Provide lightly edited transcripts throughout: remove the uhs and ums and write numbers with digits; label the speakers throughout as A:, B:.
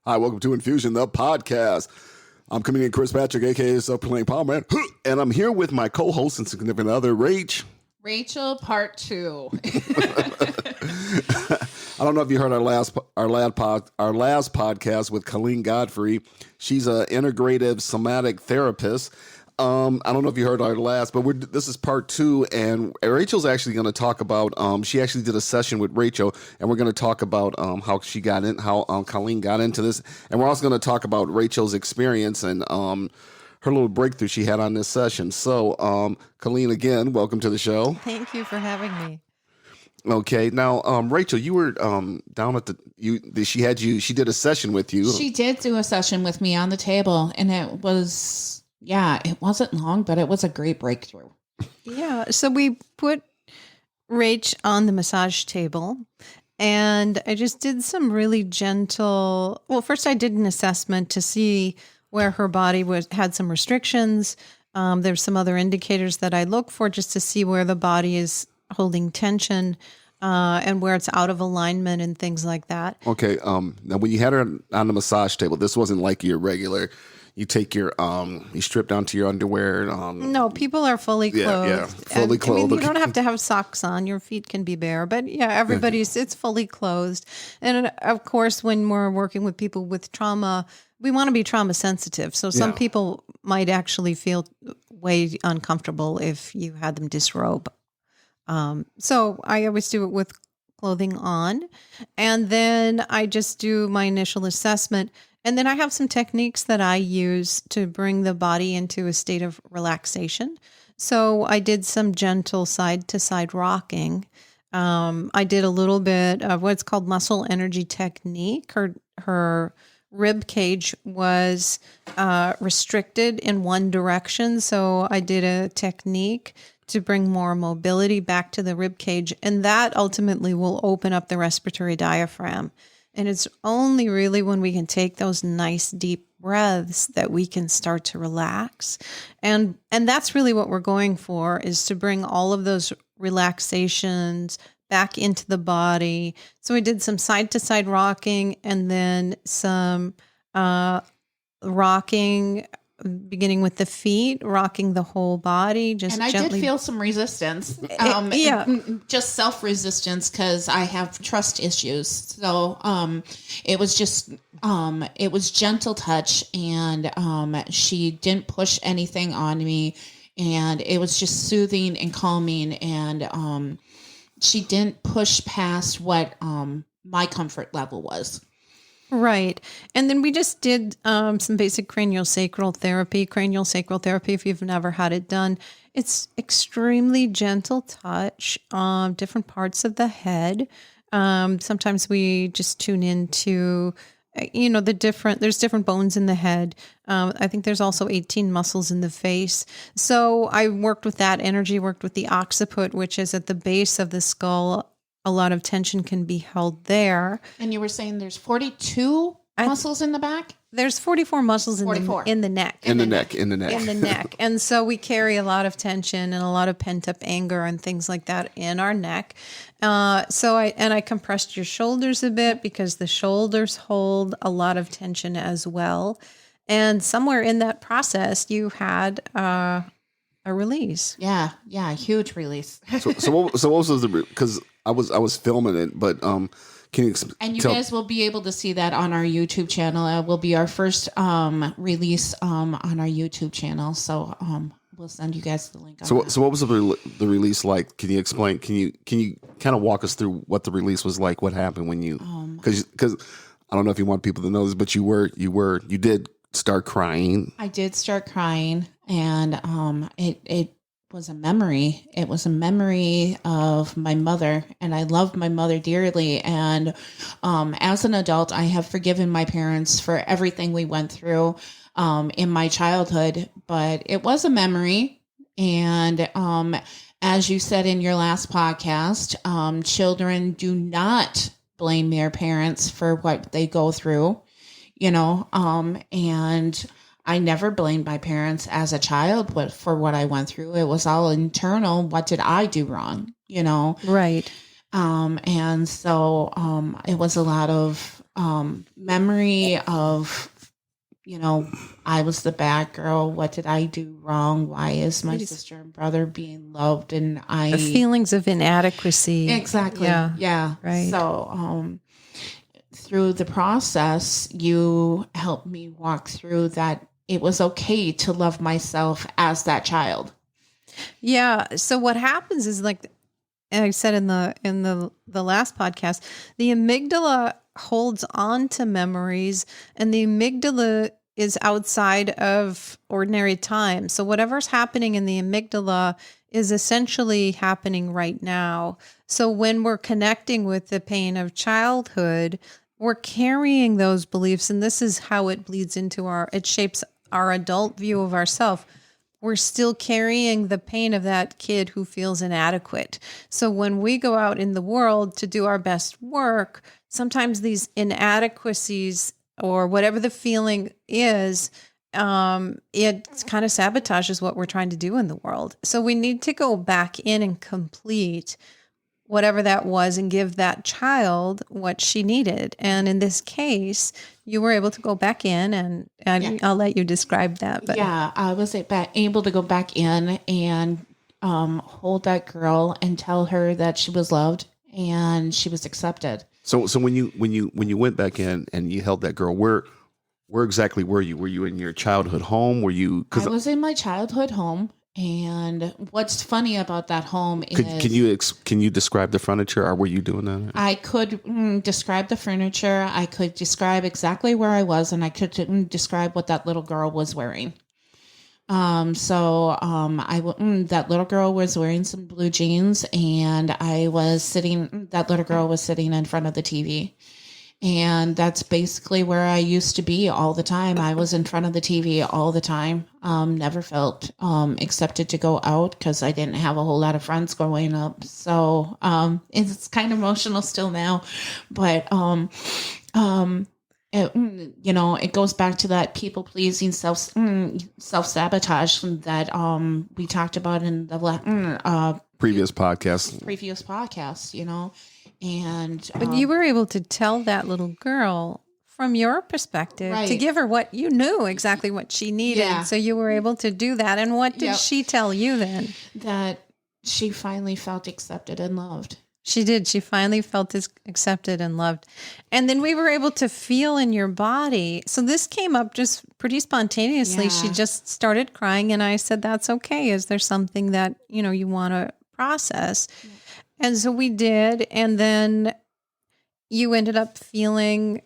A: Hi, welcome to Infusion, the podcast. I'm comedian Cris Patrick, a.k.a. Self-Proclaimed Palmer, and I'm here with my co-host and significant other, Rach.
B: Rachel, part 2.
A: I don't know if you heard our last podcast with Colleen Godfrey. She's an integrative somatic therapist. I don't know if you heard our last, but this is part 2, and Rachel's actually going to talk about. She actually did a session with Rachel, and we're going to talk about how she got in, how Colleen got into this, and we're also going to talk about Rachel's experience and her little breakthrough she had on this session. So, Colleen, again, welcome to the show.
C: Thank you for having me.
A: Okay, now, Rachel, you were down at she did a session with you.
B: She did do a session with me on the table, and it was. Yeah, it wasn't long, but it was a great breakthrough.
C: Yeah, so we put Rach on the massage table, and I just did some really gentle. Well, first I did an assessment to see where her body had some restrictions. There's some other indicators that I look for just to see where the body is holding tension and where it's out of alignment and things like that.
A: Okay, now when you had her on the massage table, this wasn't like your regular. You take your, you strip down to your underwear.
C: No, people are fully clothed.
A: Yeah, fully clothed.
C: I mean, you don't have to have socks on. Your feet can be bare. But yeah, it's fully closed. And of course, when we're working with people with trauma, we want to be trauma sensitive. So some people might actually feel way uncomfortable if you had them disrobe. So I always do it with clothing on. And then I just do my initial assessment. And then I have some techniques that I use to bring the body into a state of relaxation. So I did some gentle side-to-side rocking. I did a little bit of what's called muscle energy technique. Her rib cage was restricted in one direction. So I did a technique to bring more mobility back to the rib cage. And that ultimately will open up the respiratory diaphragm. And it's only really when we can take those nice deep breaths that we can start to relax. And that's really what we're going for, is to bring all of those relaxations back into the body. So we did some side-to-side rocking and then some rocking, beginning with the feet, rocking the whole body. Just
B: and I
C: gently.
B: did feel some resistance. Just self-resistance because I have trust issues. So it was just, it was gentle touch, and she didn't push anything on me, and it was just soothing and calming, and she didn't push past what my comfort level was.
C: Right. And then we just did some basic craniosacral therapy. Craniosacral therapy, if you've never had it done, it's extremely gentle touch on different parts of the head. Sometimes we just tune into, there's different bones in the head. I think there's also 18 muscles in the face. So I worked with that energy, worked with the occiput, which is at the base of the skull. A lot of tension can be held there.
B: And you were saying there's 42 muscles in the back?
C: There's 44 muscles in the neck.
A: In the neck.
C: And so we carry a lot of tension and a lot of pent up anger and things like that in our neck. So I compressed your shoulders a bit because the shoulders hold a lot of tension as well. And somewhere in that process, you had a release.
B: Yeah, huge release.
A: So what was the, because I was filming it, but can you
B: and you guys will be able to see that on our YouTube channel. It will be our first release on our YouTube channel. So we'll send you guys the link.
A: So what was the release like? Can you explain? Can you kind of walk us through what the release was like? What happened when you? Because I don't know if you want people to know this, but you did start crying.
B: I did start crying, and it was a memory. It was a memory of my mother, and I love my mother dearly. And as an adult, I have forgiven my parents for everything we went through in my childhood. But it was a memory, and as you said in your last podcast, children do not blame their parents for what they go through, and I never blamed my parents as a child for what I went through. It was all internal. What did I do wrong?
C: Right.
B: And so it was a lot of memory of, I was the bad girl. What did I do wrong? Why is my sister and brother being loved? And
C: The feelings of inadequacy.
B: Exactly. Yeah.
C: Right.
B: So, through the process, you helped me walk through that it was okay to love myself as that child.
C: Yeah. So what happens is, like I said in the last podcast, the amygdala holds on to memories, and the amygdala is outside of ordinary time. So whatever's happening in the amygdala is essentially happening right now. So when we're connecting with the pain of childhood, we're carrying those beliefs, and this is how it bleeds into it shapes our adult view of ourselves. We're still carrying the pain of that kid who feels inadequate. So when we go out in the world to do our best work, sometimes these inadequacies or whatever the feeling is, it kind of sabotages what we're trying to do in the world. So we need to go back in and complete whatever that was and give that child what she needed. And in this case, you were able to go back in and I'll let you describe that. But
B: yeah, I was able to go back in and hold that girl and tell her that she was loved and she was accepted.
A: So when you went back in and you held that girl, where exactly were you? Were you in your childhood home? Were you?
B: I was in my childhood home. And what's funny about that home is...
A: Can you describe the furniture, or were you doing that?
B: I could describe the furniture. I could describe exactly where I was, and I could describe what that little girl was wearing. That little girl was wearing some blue jeans, and that little girl was sitting in front of the TV. And that's basically where I used to be all the time. I was in front of the TV all the time. Never felt accepted to go out because I didn't have a whole lot of friends growing up. So it's kind of emotional still now. But, it goes back to that people-pleasing self-sabotage that we talked about in the
A: previous podcast.
C: But you were able to tell that little girl from your perspective, right, to give her what you knew exactly what she needed. Yeah. So you were able to do that. And what did she tell you then?
B: That she finally felt accepted and loved.
C: She did. She finally felt accepted and loved. And then we were able to feel in your body. So this came up just pretty spontaneously. Yeah. She just started crying and I said, that's okay. Is there something that, you want to process? Yeah. And so we did. And then you ended up feeling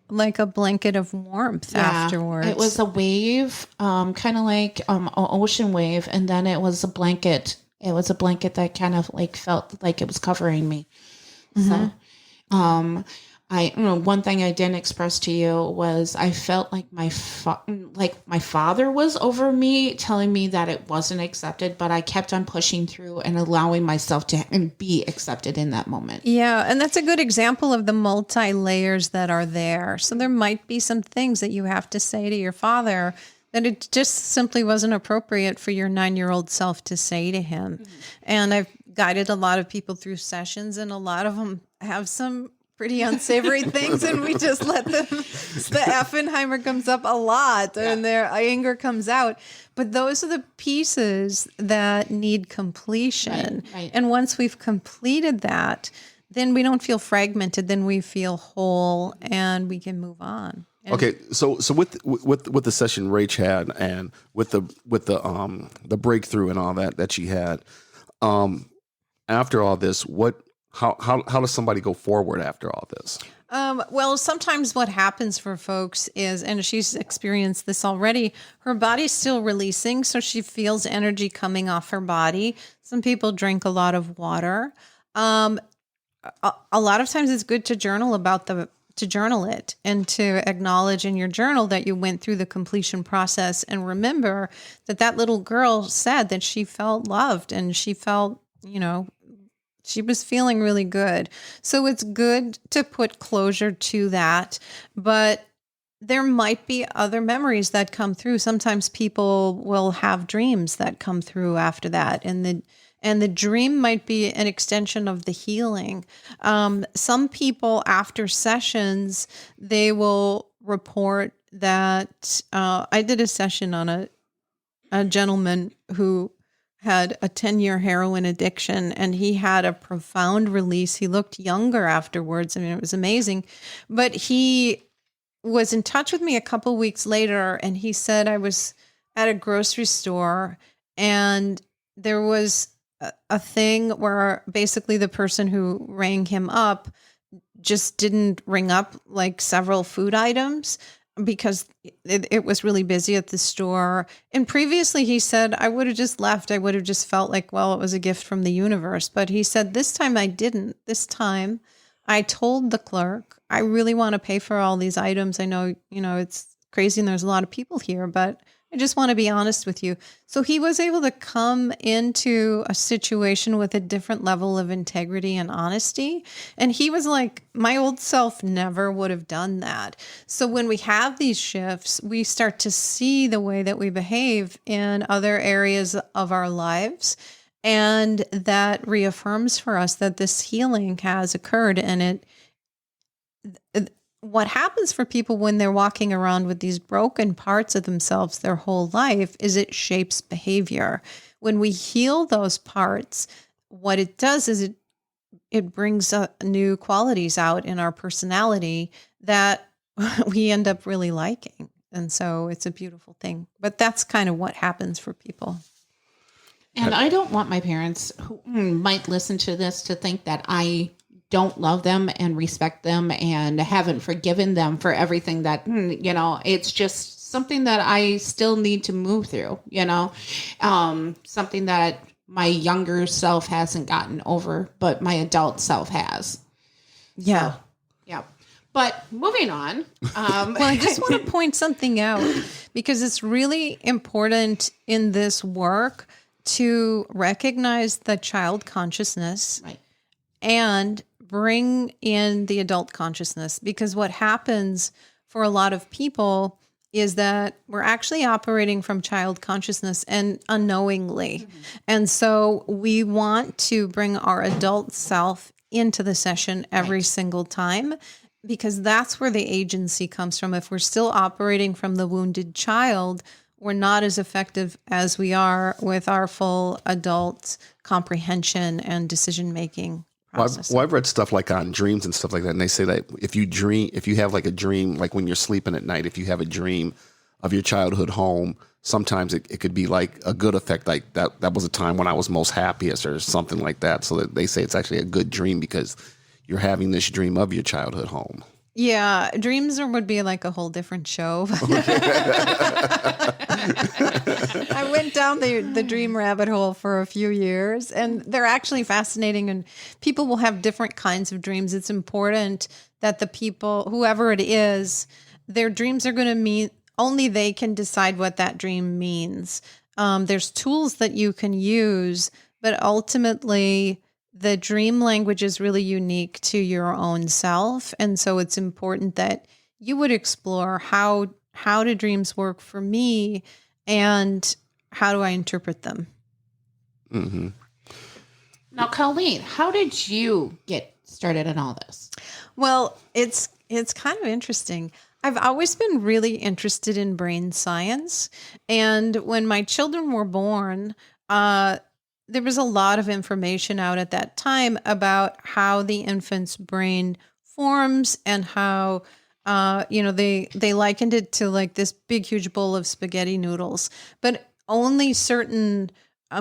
C: like a blanket of warmth afterwards.
B: It was a wave, kind of like an ocean wave. And then it was a blanket. It was a blanket that kind of like felt like it was covering me. Mm-hmm. So, one thing I didn't express to you was I felt like my father was over me, telling me that it wasn't accepted, but I kept on pushing through and allowing myself to be accepted in that moment.
C: Yeah, and that's a good example of the multi-layers that are there. So there might be some things that you have to say to your father that it just simply wasn't appropriate for your 9-year-old self to say to him. Mm-hmm. And I've guided a lot of people through sessions, and a lot of them have some pretty unsavory things, and we just let them, the Effenheimer comes up a lot, and their anger comes out. But those are the pieces that need completion. Right. And once we've completed that, then we don't feel fragmented, then we feel whole, and we can move on.
A: Okay, so with the session Rach had, and with the breakthrough and all that she had, after all this, how does somebody go forward after all this?
C: Well, sometimes what happens for folks is, and she's experienced this already, her body's still releasing, so she feels energy coming off her body. Some people drink a lot of water. A lot of times it's good to journal to journal it and to acknowledge in your journal that you went through the completion process, and remember that little girl said that she felt loved and she felt, she was feeling really good. So it's good to put closure to that. But there might be other memories that come through. Sometimes people will have dreams that come through after that, and the dream might be an extension of the healing. Some people, after sessions, they will report that I did a session on a gentleman who had a 10-year heroin addiction, and he had a profound release. He looked younger afterwards. I mean, it was amazing. But he was in touch with me a couple weeks later, and he said, I was at a grocery store, and there was a thing where basically the person who rang him up just didn't ring up like several food items because it was really busy at the store. And previously he said, I would have just left. I would have just felt like, well, it was a gift from the universe. But he said, this time I didn't. This time I told the clerk, I really want to pay for all these items. I know, it's crazy and there's a lot of people here, but I just want to be honest with you. So he was able to come into a situation with a different level of integrity and honesty. And he was like, my old self never would have done that. So when we have these shifts, we start to see the way that we behave in other areas of our lives. And that reaffirms for us that this healing has occurred. And what happens for people when they're walking around with these broken parts of themselves their whole life is it shapes behavior. When we heal those parts, what it does is it brings new qualities out in our personality that we end up really liking. And so it's a beautiful thing. But that's kind of what happens for people.
B: And I don't want my parents who might listen to this to think that I don't love them and respect them and haven't forgiven them for everything that, it's just something that I still need to move through, something that my younger self hasn't gotten over, but my adult self has.
C: Yeah.
B: So, yeah. But moving on.
C: Well, I just want to point something out because it's really important in this work to recognize the child consciousness,
B: right,
C: and bring in the adult consciousness, because what happens for a lot of people is that we're actually operating from child consciousness and unknowingly. Mm-hmm. And so we want to bring our adult self into the session every single time, because that's where the agency comes from. If we're still operating from the wounded child, we're not as effective as we are with our full adult comprehension and decision-making.
A: Well, I've read stuff like on dreams and stuff like that, and they say that if you have like a dream, like when you're sleeping at night, if you have a dream of your childhood home, sometimes it could be like a good effect, like that was a time when I was most happiest or something like that. So that they say it's actually a good dream because you're having this dream of your childhood home.
C: Yeah, dreams would be like a whole different show. I went down the dream rabbit hole for a few years, and they're actually fascinating, and people will have different kinds of dreams. It's important that the people, whoever it is, their dreams are going to mean, only they can decide what that dream means. There's tools that you can use, but ultimately the dream language is really unique to your own self. And so it's important that you would explore how do dreams work for me and how do I interpret them?
A: Mm-hmm.
B: Now, Colleen, how did you get started in all this?
C: Well, it's kind of interesting. I've always been really interested in brain science. And when my children were born, there was a lot of information out at that time about how the infant's brain forms and how, they likened it to like this big, huge bowl of spaghetti noodles, but only certain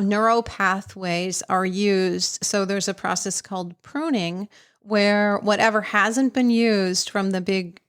C: neural pathways are used. So there's a process called pruning where whatever hasn't been used from the big,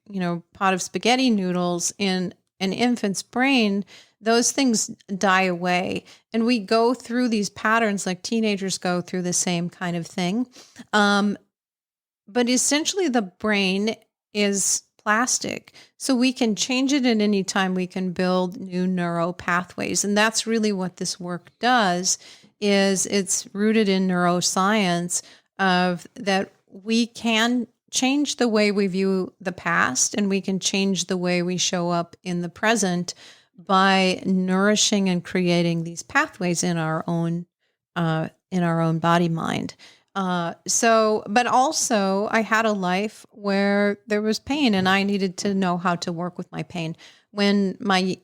C: pot of spaghetti noodles in an infant's brain, those things die away. And we go through these patterns like teenagers go through the same kind of thing. But essentially the brain is plastic. So we can change it at any time. We can build new neural pathways. And that's really what this work does, is it's rooted in neuroscience of that we can change the way we view the past, and we can change the way we show up in the present by nourishing and creating these pathways in our own body mind. But also I had a life where there was pain, and I needed to know how to work with my pain. When my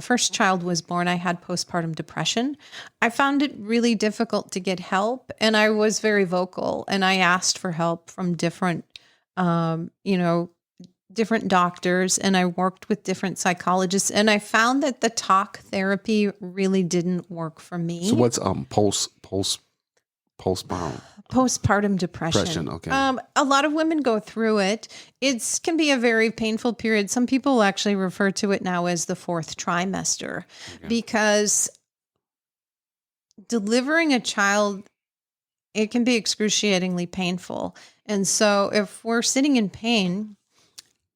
C: first child was born, I had postpartum depression. I found it really difficult to get help, and I was very vocal, and I asked for help from different different doctors, and I worked with different psychologists, and I found that the talk therapy really didn't work for me.
A: So what's postpartum
C: depression?
A: Okay.
C: A lot of women go through it. It can be a very painful period. Some people actually refer to it now as the fourth trimester, because delivering a child, it can be excruciatingly painful. And so if we're sitting in pain,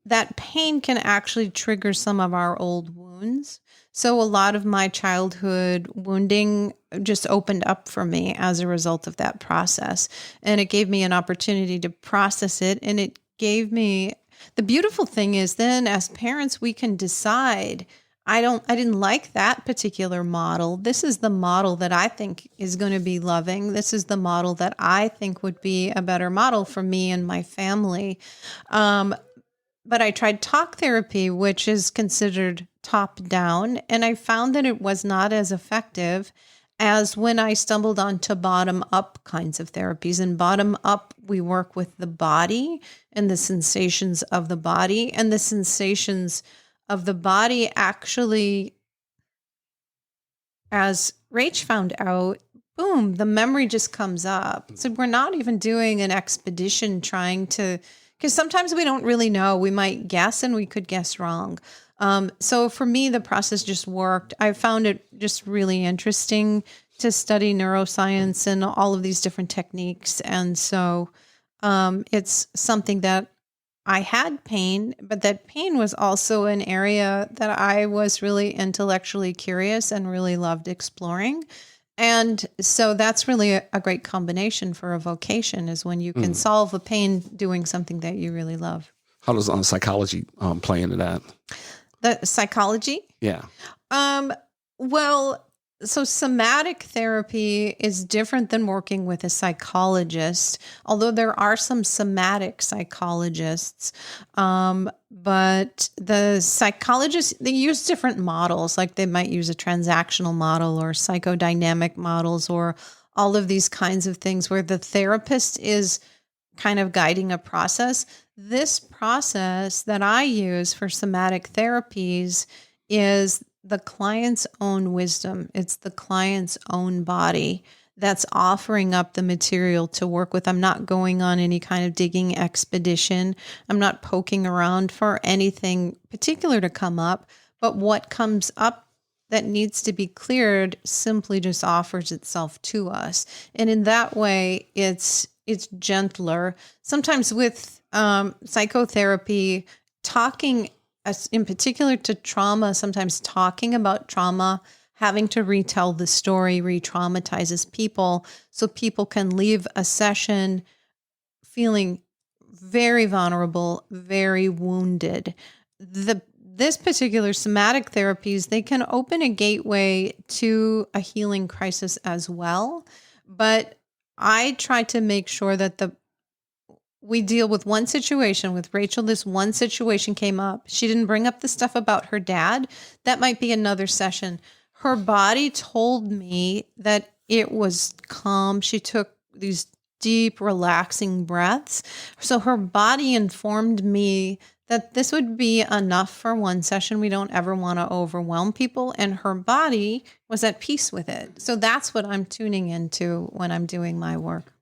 C: that pain can actually trigger some of our old wounds. So a lot of my childhood wounding just opened up for me as a result of that process. And it gave me an opportunity to process it. And it gave me, the beautiful thing is then as parents, we can decide, I didn't like that particular model. This is the model that I think is going to be loving. This is the model that I think would be a better model for me and my family. But I tried talk therapy, which is considered top down, and I found that it was not as effective as when I stumbled onto bottom up kinds of therapies. And bottom up, we work with the body and the sensations of the body, and the sensations of the body actually, as Rach found out, boom, the memory just comes up. So we're not even doing an expedition trying to, because sometimes we don't really know. We might guess and we could guess wrong. So for me, the process just worked. I found it just really interesting to study neuroscience and all of these different techniques. And so it's something that I had pain, but that pain was also an area that I was really intellectually curious and really loved exploring. And so that's really a great combination for a vocation, is when you can solve a pain doing something that you really love.
A: How does psychology play into that?
C: The psychology?
A: Yeah.
C: Well, so somatic therapy is different than working with a psychologist, although there are some somatic psychologists. But the psychologists, they use different models, like they might use a transactional model or psychodynamic models or all of these kinds of things where the therapist is kind of guiding a process. This process that I use for somatic therapies is the client's own wisdom. It's the client's own body that's offering up the material to work with. I'm not going on any kind of digging expedition. I'm not poking around for anything particular to come up, but what comes up that needs to be cleared simply just offers itself to us. And in that way, it's gentler. Sometimes with psychotherapy, talking in particular to trauma, sometimes talking about trauma, having to retell the story re-traumatizes people, so people can leave a session feeling very vulnerable, very wounded. This particular somatic therapies, they can open a gateway to a healing crisis as well. But I try to make sure that we deal with one situation. With Rachel, this one situation came up. She didn't bring up the stuff about her dad. That might be another session. Her body told me that it was calm. She took these deep, relaxing breaths. So her body informed me that this would be enough for one session. We don't ever want to overwhelm people. And her body was at peace with it. So that's what I'm tuning into when I'm doing my work.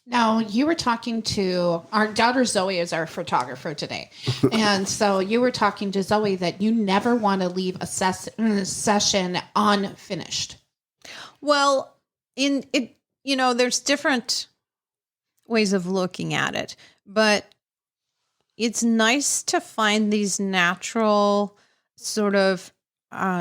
B: Now, you were talking to our daughter Zoe is our photographer today. And so you were talking to Zoe that you never want to leave a session unfinished.
C: Well, there's different ways of looking at it, but it's nice to find these natural sort of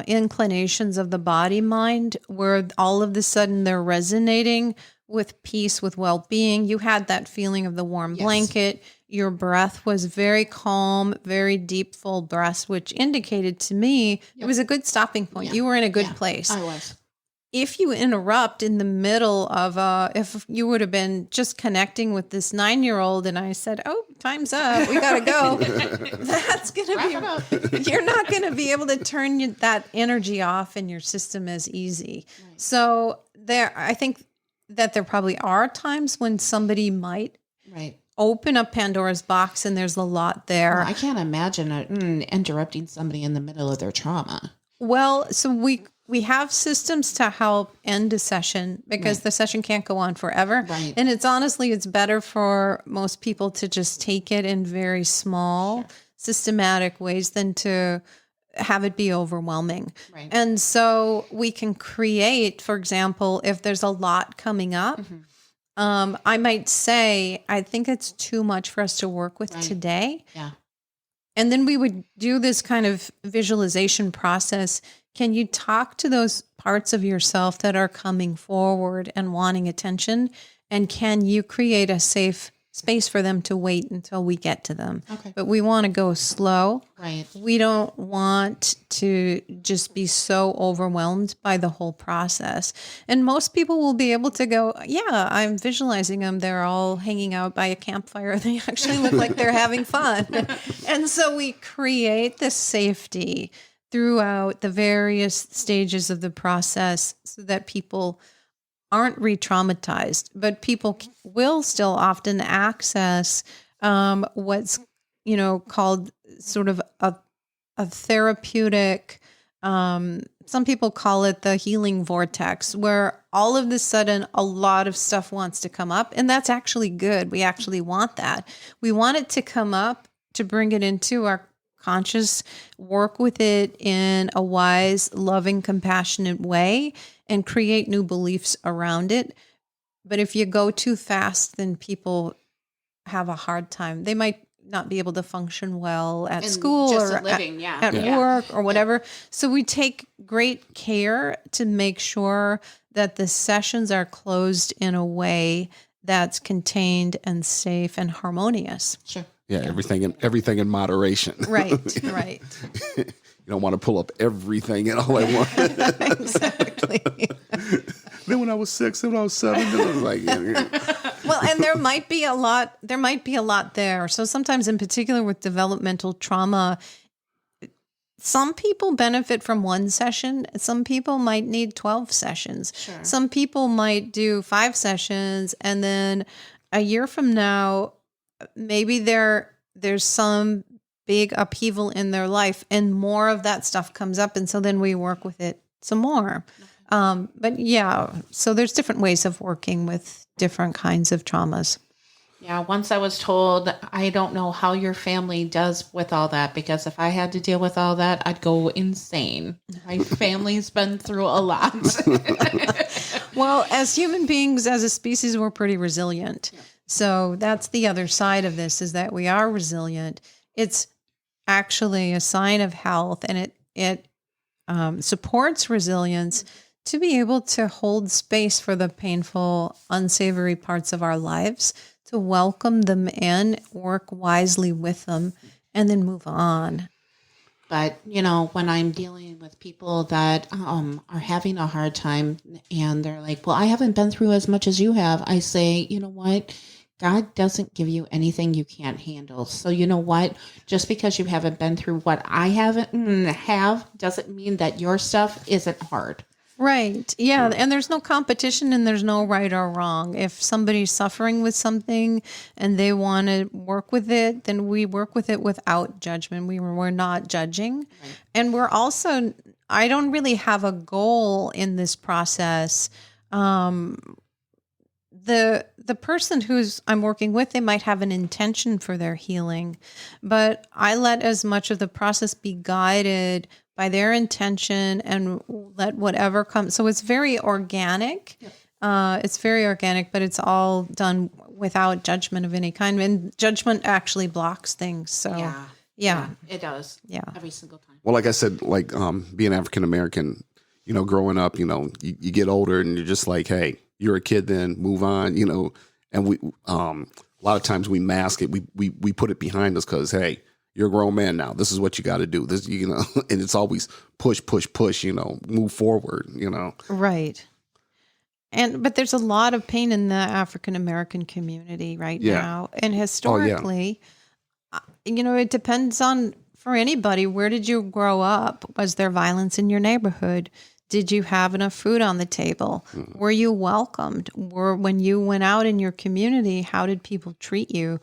C: inclinations of the body mind where all of a sudden they're resonating with peace, with well-being. You had that feeling of the warm blanket. your breath was very calm, very deep, full breaths, which indicated to me it was a good stopping point.
B: Yeah.
C: You were in a good place.
B: I was.
C: If you interrupt in the middle of if you would have been just connecting with this 9-year-old and I said, "Oh, time's up, we got to go," that's going to be, you're not going to be able to turn that energy off in your system as easy. Right. So I think that there probably are times when somebody might open up Pandora's box and there's a lot there.
B: Well, I can't imagine interrupting somebody in the middle of their trauma.
C: Well, so we have systems to help end a session because the session can't go on forever.
B: Right.
C: And it's better for most people to just take it in very small, systematic ways than to have it be overwhelming.
B: Right.
C: And so we can create, for example, if there's a lot coming up, I might say, I think it's too much for us to work with today.
B: Yeah.
C: And then we would do this kind of visualization process. Can you talk to those parts of yourself that are coming forward and wanting attention? And can you create a safe space for them to wait until we get to them?
B: Okay.
C: But we want to go slow.
B: Right.
C: We don't want to just be so overwhelmed by the whole process. And most people will be able to go, yeah, I'm visualizing them. They're all hanging out by a campfire. They actually look like they're having fun. And so we create this safety throughout the various stages of the process so that people aren't re-traumatized, but people will still often access what's, called sort of a therapeutic, some people call it the healing vortex, where all of a sudden a lot of stuff wants to come up. And that's actually good. We actually want that. We want it to come up to bring it into our conscious, work with it in a wise, loving, compassionate way and create new beliefs around it. But if you go too fast, then people have a hard time. They might not be able to function well at school or at work or whatever. So we take great care to make sure that the sessions are closed in a way that's contained and safe and harmonious.
B: Sure.
A: Yeah, everything in moderation.
C: Right, right.
A: You don't want to pull up everything and all at once.
C: Exactly.
A: Then when I was 6, then when I was 7, then I was like,
C: Well, and there might be a lot there. So sometimes in particular with developmental trauma, some people benefit from one session. Some people might need 12 sessions.
B: Sure.
C: Some people might do 5 sessions. And then a year from now, maybe there's some big upheaval in their life and more of that stuff comes up. And so then we work with it some more. But yeah, so there's different ways of working with different kinds of traumas.
B: Yeah, once I was told, I don't know how your family does with all that, because if I had to deal with all that, I'd go insane. My family's been through a lot.
C: Well, as human beings, as a species, we're pretty resilient. Yeah. So that's the other side of this, is that we are resilient. It's actually a sign of health, and it supports resilience to be able to hold space for the painful, unsavory parts of our lives, to welcome them in, work wisely with them, and then move on.
B: But, when I'm dealing with people that are having a hard time and they're like, well, I haven't been through as much as you have, I say, you know what? God doesn't give you anything you can't handle. So you know what? Just because you haven't been through what I have doesn't mean that your stuff isn't hard.
C: Right. Yeah. And there's no competition and there's no right or wrong. If somebody's suffering with something and they want to work with it, then we work with it without judgment. We're not judging. Right. And we're also, I don't really have a goal in this process. The person I'm working with, they might have an intention for their healing, but I let as much of the process be guided by their intention and let whatever comes. So it's very organic. Yep. It's very organic, but it's all done without judgment of any kind. And judgment actually blocks things. So yeah,
B: it does.
C: Yeah,
B: every single time.
A: Well, like I said, being African American, growing up, you get older and you're just like, hey, you're a kid, then move on, and a lot of times we mask it. We put it behind us because, hey, you're a grown man now. This is what you got to do. This, and it's always push, move forward,
C: Right. But there's a lot of pain in the African American community right now. And historically, it depends on, for anybody, where did you grow up? Was there violence in your neighborhood? Did you have enough food on the table? Were you welcomed? When you went out in your community, how did people treat you?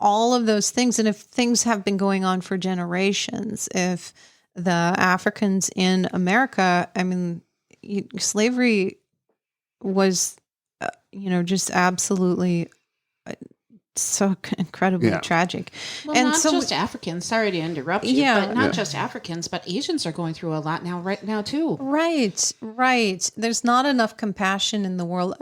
C: All of those things. And if things have been going on for generations, if the Africans in America, slavery was, just absolutely so incredibly tragic.
B: Well, and not just Africans. Sorry to interrupt you, but not just Africans, but Asians are going through a lot right now too.
C: Right. There's not enough compassion in the world.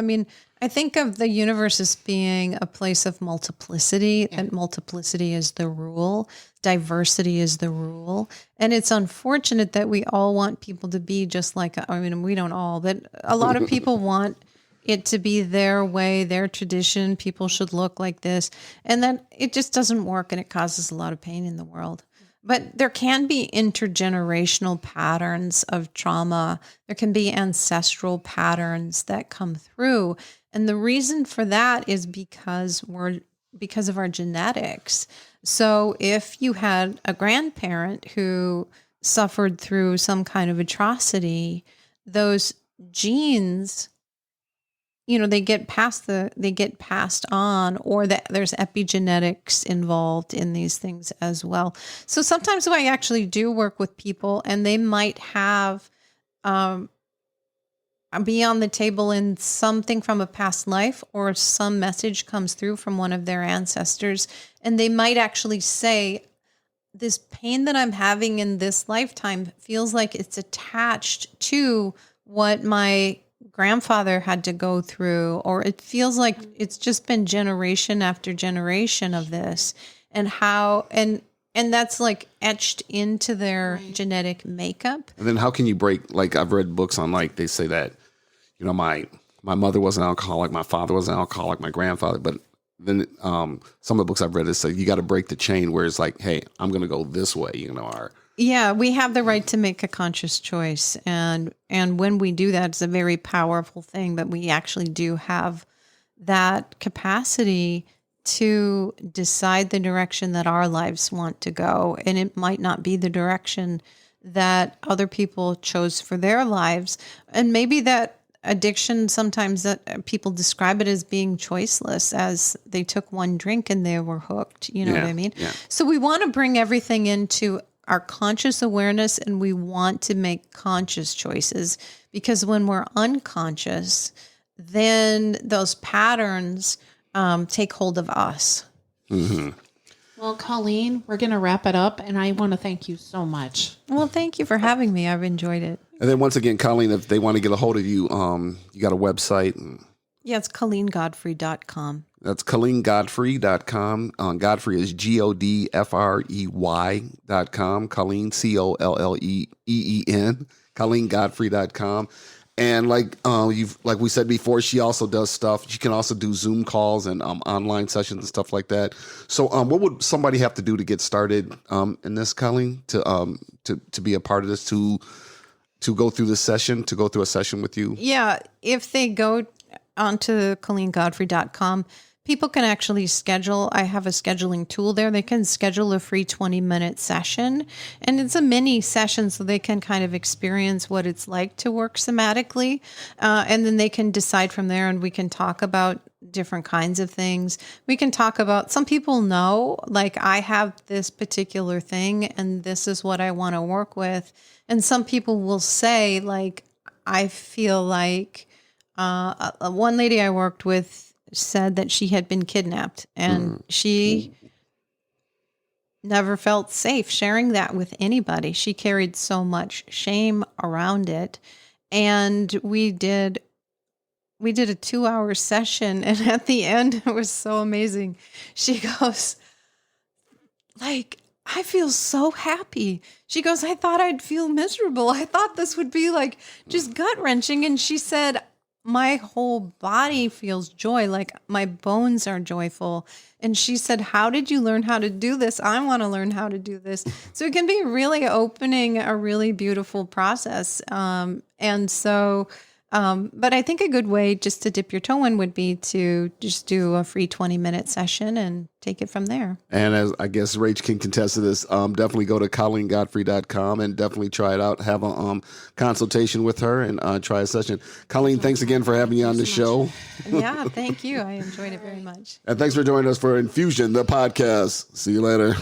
C: I think of the universe as being a place of multiplicity, and multiplicity is the rule. Diversity is the rule. And it's unfortunate that we all want people to be just like, we don't all, but a lot of people want it to be their way, their tradition. People should look like this. And then it just doesn't work, and it causes a lot of pain in the world. But there can be intergenerational patterns of trauma. There can be ancestral patterns that come through. And the reason for that is because of our genetics. So if you had a grandparent who suffered through some kind of atrocity, those genes, they get passed on, or that there's epigenetics involved in these things as well. So sometimes I actually do work with people, and they might have be on the table in something from a past life, or some message comes through from one of their ancestors, and they might actually say, this pain that I'm having in this lifetime feels like it's attached to what my grandfather had to go through, or it feels like it's just been generation after generation of this, and that's like etched into their genetic makeup.
A: And then how can you break, like I've read books on, like they say that, my mother was an alcoholic, my father was an alcoholic, my grandfather, but then some of the books I've read is say you got to break the chain where it's like, hey, I'm going to go this way,
C: we have the right to make a conscious choice. And when we do that, it's a very powerful thing, but we actually do have that capacity to decide the direction that our lives want to go. And it might not be the direction that other people chose for their lives. And maybe that addiction, sometimes that people describe it as being choiceless, as they took one drink and they were hooked. You know what I mean? Yeah. So we want to bring everything into our conscious awareness, and we want to make conscious choices, because when we're unconscious, then those patterns take hold of us.
A: Mm-hmm.
B: Well, Colleen, we're going to wrap it up, and I want to thank you so much.
C: Well, thank you for having me. I've enjoyed it.
A: And then once again, Colleen, if they want to get a hold of you, you got a website.
C: Yeah, it's ColleenGodfrey.com.
A: That's ColleenGodfrey.com. Godfrey is GODFREY.com. Colleen, COLLEEEN. ColleenGodfrey.com. And like we said before, she also does stuff. She can also do Zoom calls and online sessions and stuff like that. So what would somebody have to do to get started in this, Colleen, to be a part of this, to go through this session, to go through a session with you?
C: Yeah, if they go onto ColleenGodfrey.com, people can actually schedule. I have a scheduling tool there. They can schedule a free 20-minute session, and it's a mini session, so they can kind of experience what it's like to work somatically, and then they can decide from there, and we can talk about different kinds of things. We can talk about, some people know, like, I have this particular thing, and this is what I want to work with, and some people will say, like, I feel like one lady I worked with said that she had been kidnapped, and she never felt safe sharing that with anybody. She carried so much shame around it. And we did a 2-hour session, and at the end, it was so amazing. She goes, like, I feel so happy. She goes, I thought I'd feel miserable. I thought this would be like just gut wrenching. And she said, my whole body feels joy, like my bones are joyful. And she said, how did you learn how to do this? I want to learn how to do this. So it can be really opening a really beautiful process. But I think a good way just to dip your toe in would be to just do a free 20-minute session and take it from there.
A: And as I guess Rach can contest to this, definitely go to ColleenGodfrey.com and definitely try it out. Have a consultation with her and try a session. Colleen, thanks again for having you on the show.
C: Yeah, thank you. I enjoyed it very much.
A: And thanks for joining us for Infusion, the podcast. See you later.